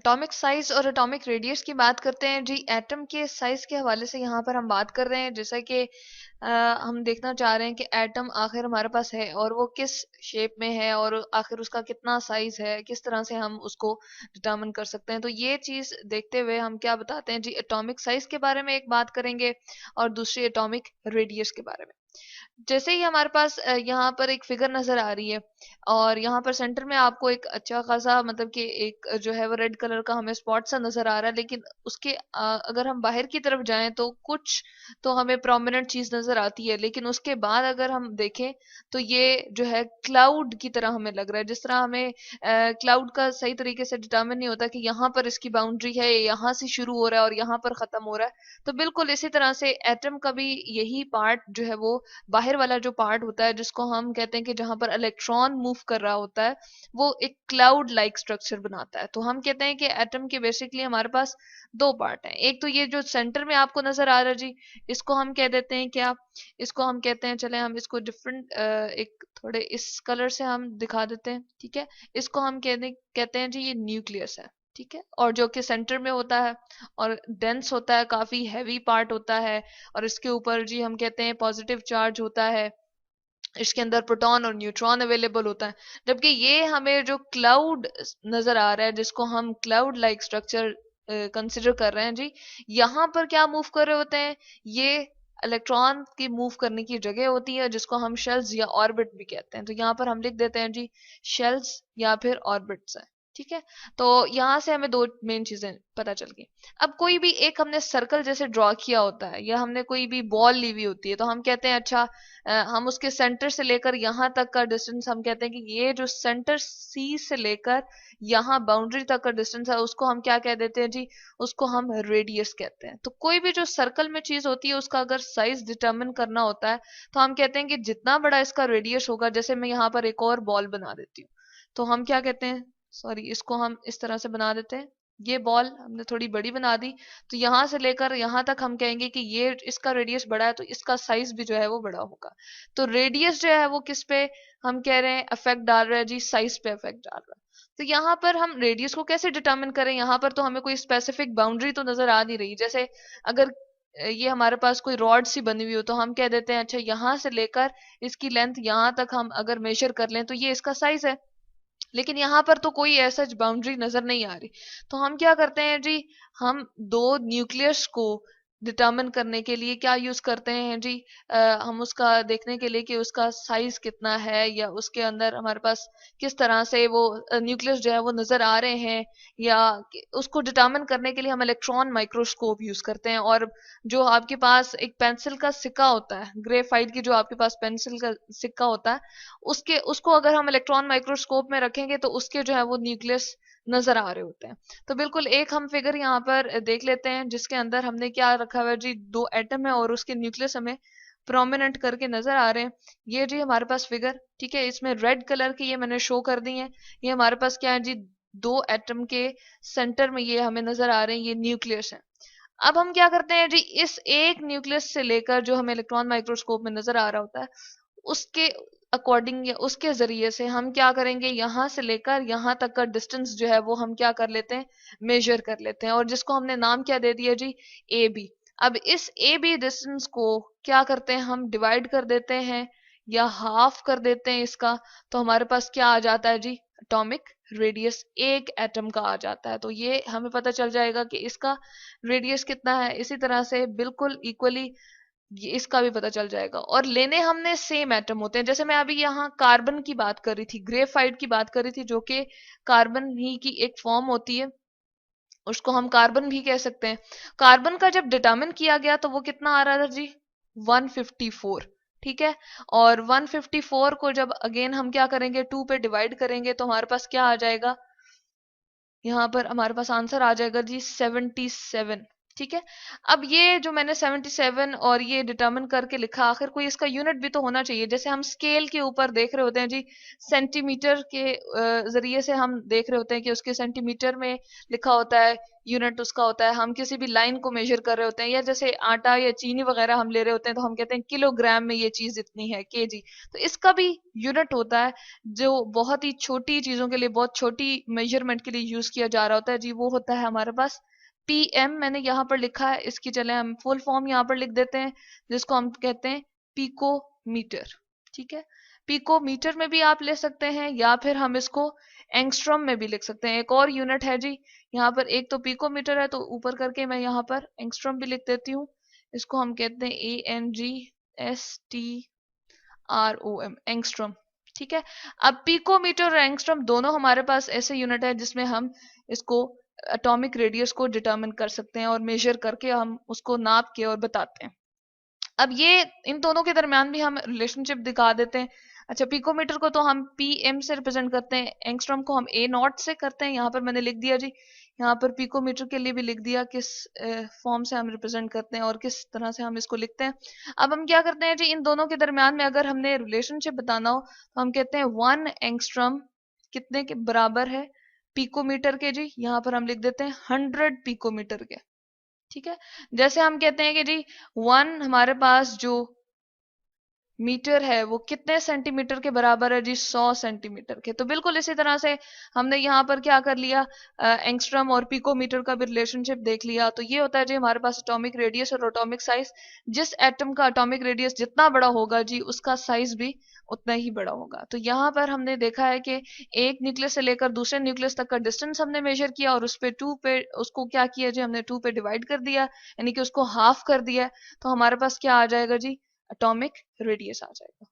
Atomic size और atomic radius की बात करते हैं जी। एटम के साइज के हवाले से यहाँ पर हम बात कर रहे हैं, जैसा कि हम देखना चाह रहे हैं कि एटम आखिर हमारे पास है और वो किस शेप में है और आखिर उसका कितना साइज है, किस तरह से हम उसको डिटरमिन कर सकते हैं। तो ये चीज देखते हुए हम क्या बताते हैं जी, एटॉमिक साइज के बारे में एक बात करेंगे और दूसरी एटॉमिक रेडियस के बारे में। जैसे ही हमारे पास यहाँ पर एक फिगर नजर आ रही है और यहाँ पर सेंटर में आपको एक अच्छा खासा मतलब कि एक जो है वो रेड कलर का हमें स्पॉट सा नजर आ रहा है, लेकिन उसके अगर हम बाहर की तरफ जाएं तो कुछ तो हमें प्रोमिनेंट चीज नजर आती है, लेकिन उसके बाद अगर हम देखें तो ये जो है क्लाउड की तरह हमें लग रहा है। जिस तरह हमें क्लाउड का सही तरीके से डिटरमिन नहीं होता कि यहाँ पर इसकी बाउंड्री है, यहाँ से शुरू हो रहा है और यहाँ पर खत्म हो रहा है, तो बिल्कुल इसी तरह से एटम का भी यही पार्ट जो है वो बाहर वाला जो पार्ट होता है, जिसको हम कहते हैं कि जहां पर इलेक्ट्रॉन मूव कर रहा होता है, वो एक क्लाउड लाइक स्ट्रक्चर बनाता है। तो हम कहते हैं कि एटम के बेसिकली हमारे पास दो पार्ट हैं। एक तो ये जो सेंटर में आपको नजर आ रहा है जी, इसको हम कह देते हैं क्या, इसको हम कहते हैं, चले हम इसको डिफरेंट एक थोड़े इस कलर से हम दिखा देते हैं, ठीक है। इसको हम कहते हैं जी ये न्यूक्लियस है, ठीक है, और जो कि सेंटर में होता है और डेंस होता है, काफी हैवी पार्ट होता है, और इसके ऊपर जी हम कहते हैं पॉजिटिव चार्ज होता है, इसके अंदर प्रोटॉन और न्यूट्रॉन अवेलेबल होता है। जबकि ये हमें जो क्लाउड नजर आ रहा है, जिसको हम क्लाउड लाइक स्ट्रक्चर कंसिडर कर रहे हैं जी, यहाँ पर क्या मूव कर रहे होते हैं, ये इलेक्ट्रॉन की मूव करने की जगह होती है, जिसको हम शेल्स या ऑर्बिट भी कहते हैं। तो यहाँ पर हम लिख देते हैं जी शेल्स या फिर ऑर्बिट्स है, ठीक है। तो यहाँ से हमें दो मेन चीजें पता चल गई। अब कोई भी एक हमने सर्कल जैसे ड्रॉ किया होता है या हमने कोई भी बॉल ली हुई होती है, तो हम कहते हैं अच्छा हम उसके सेंटर से लेकर यहाँ तक का डिस्टेंस हम कहते हैं कि ये जो सेंटर सी से लेकर यहाँ बाउंड्री तक का डिस्टेंस है, उसको हम क्या कह देते हैं जी, उसको हम रेडियस कहते हैं। तो कोई भी जो सर्कल में चीज होती है उसका अगर साइज डिटरमिन करना होता है, तो हम कहते हैं कि जितना बड़ा इसका रेडियस होगा, जैसे मैं यहाँ पर एक और बॉल बना देती हूँ, तो हम क्या कहते हैं, सॉरी इसको हम इस तरह से बना देते हैं, ये बॉल हमने थोड़ी बड़ी बना दी, तो यहां से लेकर यहां तक हम कहेंगे कि ये इसका रेडियस बड़ा है, तो इसका साइज भी जो है वो बड़ा होगा। तो रेडियस जो है वो किस पे हम कह रहे हैं इफेक्ट डाल रहा है जी, साइज पे इफेक्ट डाल रहा है। तो यहाँ पर हम रेडियस को कैसे डिटरमिन करें, यहाँ पर तो हमें कोई स्पेसिफिक बाउंड्री तो नजर आ नहीं रही। जैसे अगर ये हमारे पास कोई रॉड सी बनी हुई हो, तो हम कह देते हैं अच्छा यहाँ से लेकर इसकी लेंथ यहाँ तक हम अगर मेजर कर लें तो ये इसका साइज है। लेकिन यहाँ पर तो कोई ऐसा बाउंड्री नजर नहीं आ रही, तो हम क्या करते हैं जी, हम दो न्यूक्लियस को डिटरमिन करने के लिए क्या यूज करते हैं जी, हम उसका देखने के लिए कि उसका साइज कितना है या उसके अंदर हमारे पास किस तरह से वो न्यूक्लियस जो है वो नजर आ रहे हैं, या उसको डिटरमिन करने के लिए हम इलेक्ट्रॉन माइक्रोस्कोप यूज करते हैं। और जो आपके पास एक पेंसिल का सिक्का होता है, ग्रेफाइट की जो आपके पास पेंसिल का सिक्का होता है, उसके उसको अगर हम इलेक्ट्रॉन माइक्रोस्कोप में रखेंगे तो उसके जो है वो न्यूक्लियस नजर आ रहे होते हैं। तो बिल्कुल एक हम फिगर यहाँ पर देख लेते हैं, जिसके अंदर हमने क्या रखा हुआ है जी, दो एटम है और उसके न्यूक्लियस हमें प्रोमिनेंट करके नजर आ रहे हैं। ये जी हमारे पास फिगर, ठीक है, इसमें रेड कलर की ये मैंने शो कर दी है। ये हमारे पास क्या है जी, दो एटम के सेंटर में ये हमें नजर आ रहे हैं, ये न्यूक्लियस है। अब हम क्या करते हैं जी, इस एक न्यूक्लियस से लेकर जो हमें इलेक्ट्रॉन माइक्रोस्कोप में नजर आ रहा होता है, उसके अकॉर्डिंग या उसके जरिए से हम क्या करेंगे, यहां से लेकर यहां तक का डिस्टेंस जो है वो हम क्या कर लेते हैं, मेजर कर लेते हैं, और जिसको हमने नाम क्या दे दिया जी, ए बी। अब इस ए बी डिस्टेंस को क्या करते हैं, हम डिवाइड कर देते हैं या हाफ कर देते हैं इसका, तो हमारे पास क्या आ जाता है जी, एटॉमिक रेडियस एक एटम का आ जाता है। तो ये हमें पता चल जाएगा कि इसका रेडियस कितना है। इसी तरह से बिल्कुल इक्वली ये इसका भी पता चल जाएगा। और लेने हमने सेम एटम होते हैं, जैसे मैं अभी यहाँ कार्बन की बात कर रही थी, ग्रेफाइट की बात कर रही थी, जो कि कार्बन ही की एक फॉर्म होती है, उसको हम कार्बन भी कह सकते हैं। कार्बन का जब डिटरमिन किया गया तो वो कितना आ रहा था जी, 154, ठीक है। और 154 को जब अगेन हम क्या करेंगे, 2 पे डिवाइड करेंगे तो हमारे पास क्या आ जाएगा, यहाँ पर हमारे पास आंसर आ जाएगा जी 77। ठीक है। अब ये जो मैंने 77 और ये डिटर्मिन करके लिखा, आखिर कोई इसका यूनिट भी तो होना चाहिए। जैसे हम स्केल के ऊपर देख रहे होते हैं जी, सेंटीमीटर के जरिए से हम देख रहे होते हैं कि उसके सेंटीमीटर में लिखा होता है, यूनिट उसका होता है। हम किसी भी लाइन को मेजर कर रहे होते हैं, या जैसे आटा या चीनी वगैरह हम ले रहे होते हैं, तो हम कहते हैं किलोग्राम में ये चीज इतनी है, केजी। तो इसका भी यूनिट होता है, जो बहुत ही छोटी चीजों के लिए, बहुत छोटी मेजरमेंट के लिए यूज किया जा रहा होता है जी, वो होता है हमारे पास पीएम। मैंने यहाँ पर लिखा है, इसकी चले हम फुल फॉर्म यहाँ पर लिख देते हैं, जिसको हम कहते हैं पिकोमीटर। ठीक है, पिकोमीटर में भी आप ले सकते हैं, या फिर हम इसको एंगस्ट्रॉम में भी लिख सकते हैं। एक और यूनिट है जी यहाँ पर, एक तो पिकोमीटर है, तो ऊपर करके मैं यहाँ पर एंगस्ट्रॉम भी लिख देती हूँ। इसको हम कहते हैं ANGSTROM, एंगस्ट्रॉम। ठीक है। अब पिकोमीटर और एंगस्ट्रॉम दोनों हमारे पास ऐसे यूनिट है जिसमें हम इसको एटॉमिक रेडियस को डिटरमिन कर सकते हैं, और मेजर करके हम उसको नाप के और बताते हैं। अब ये इन दोनों के दरमियान भी हम रिलेशनशिप दिखा देते हैं। अच्छा, पिकोमीटर को तो हम पीएम से रिप्रेजेंट करते हैं, एंगस्ट्रॉम को हम ए नॉट से करते हैं। यहाँ पर मैंने लिख दिया जी, यहाँ पर पिकोमीटर के लिए भी लिख दिया किस फॉर्म से हम रिप्रेजेंट करते हैं और किस तरह से हम इसको लिखते हैं। अब हम क्या करते हैं जी, इन दोनों के दरमियान में अगर हमने रिलेशनशिप बताना हो, तो हम कहते हैं 1 एंगस्ट्रॉम कितने के बराबर है पिकोमीटर के जी। यहाँ पर हम लिख देते हैं 100 पिकोमीटर के। ठीक है। जैसे हम कहते हैं कि जी 1 हमारे पास जो मीटर है वो कितने सेंटीमीटर के बराबर है जी, 100 सेंटीमीटर के। तो बिल्कुल इसी तरह से हमने यहाँ पर क्या कर लिया, एंगस्ट्रॉम और पिकोमीटर का भी रिलेशनशिप देख लिया। तो ये होता है जी हमारे पास एटॉमिक रेडियस और एटॉमिक साइज। जिस एटम का एटॉमिक रेडियस जितना बड़ा होगा जी, उसका साइज भी उतना ही बड़ा होगा। तो यहाँ पर हमने देखा है कि एक न्यूक्लियस से लेकर दूसरे न्यूक्लियस तक का डिस्टेंस हमने मेजर किया, और उस पे 2 पे उसको क्या किया जी, हमने 2 पे डिवाइड कर दिया, यानी कि उसको हाफ कर दिया। तो हमारे पास क्या आ जाएगा जी, एटॉमिक रेडियस आ जाएगा।